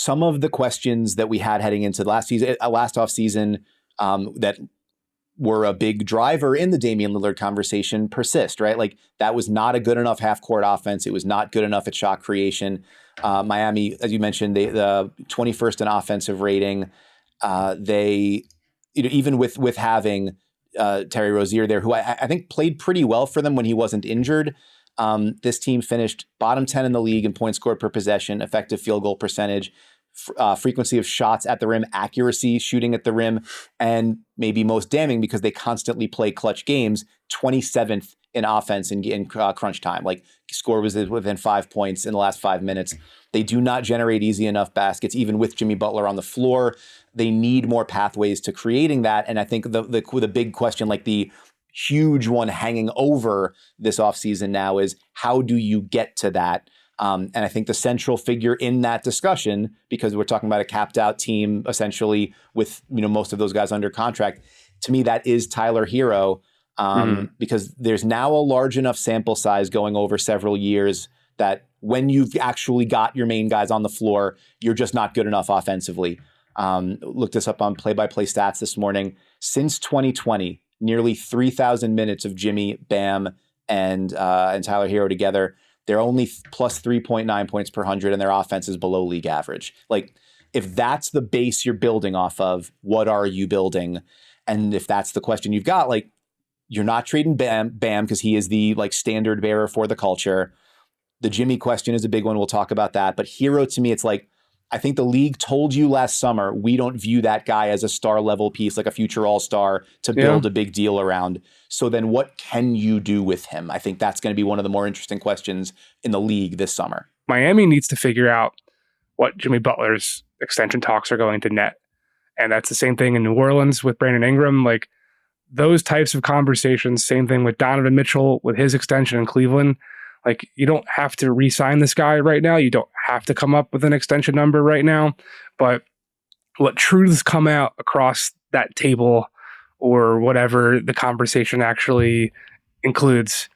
some of the questions that we had heading into last offseason that were a big driver in the Damian Lillard conversation persist, right? Like that was not a good enough half-court offense. It was not good enough at shot creation. Miami, as you mentioned, the 21st in offensive rating. They, even with having Terry Rozier there, who I think played pretty well for them when he wasn't injured. This team finished bottom 10 in the league in points scored per possession, effective field goal percentage, frequency of shots at the rim, accuracy, shooting at the rim, and maybe most damning because they constantly play clutch games, 27th in offense in crunch time. Like score was within 5 points in the last 5 minutes. They do not generate easy enough baskets, even with Jimmy Butler on the floor. They need more pathways to creating that. And I think the big question, like the huge one hanging over this offseason now, is how do you get to that? And I think the central figure in that discussion, because we're talking about a capped out team essentially with most of those guys under contract, to me that is Tyler Hero, because there's now a large enough sample size going over several years that when you've actually got your main guys on the floor, you're just not good enough offensively. Looked this up on play-by-play stats this morning. Since 2020, nearly 3,000 minutes of Jimmy, Bam, and Tyler Hero together. They're only plus 3.9 points per 100, and their offense is below league average. Like, if that's the base you're building off of, what are you building? And if that's the question you've got, like, you're not trading Bam because he is the standard bearer for the culture. The Jimmy question is a big one. We'll talk about that. But Hero, to me, it's like, I think the league told you last summer, we don't view that guy as a star level piece, like a future all-star to build a big deal around. So then what can you do with him? I think that's going to be one of the more interesting questions in the league this summer. Miami needs to figure out what Jimmy Butler's extension talks are going to net. And that's the same thing in New Orleans with Brandon Ingram. Like those types of conversations, same thing with Donovan Mitchell with his extension in Cleveland. Like, you don't have to re-sign this guy right now. You don't have to come up with an extension number right now. But what truths come out across that table or whatever the conversation actually includes,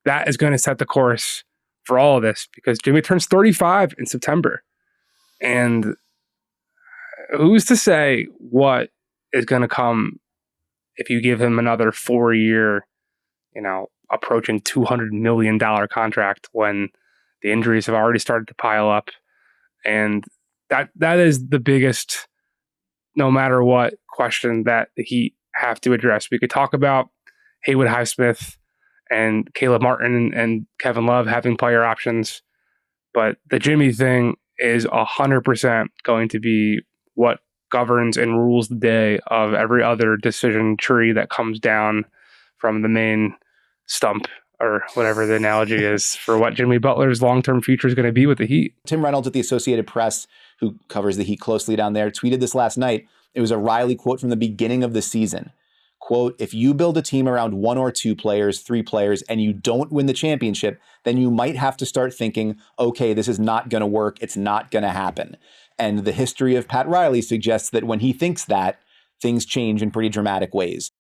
that is going to set the course for all of this, because Jimmy turns 35 in September. And who's to say what is going to come if you give him another 4-year, approaching $200 million contract when the injuries have already started to pile up. And that is the biggest, no matter what, question that the Heat have to address. We could talk about Haywood Highsmith and Caleb Martin and Kevin Love having player options, but the Jimmy thing is 100% going to be what governs and rules the day of every other decision tree that comes down from the main stump, or whatever the analogy is, for what Jimmy Butler's long-term future is going to be with the Heat. Tim Reynolds at the Associated Press, who covers the Heat closely down there, tweeted this last night. It was a Riley quote from the beginning of the season. Quote, if you build a team around 1 or 2 players, 3 players, and you don't win the championship, then you might have to start thinking, okay, this is not going to work. It's not going to happen. And the history of Pat Riley suggests that when he thinks that, things change in pretty dramatic ways.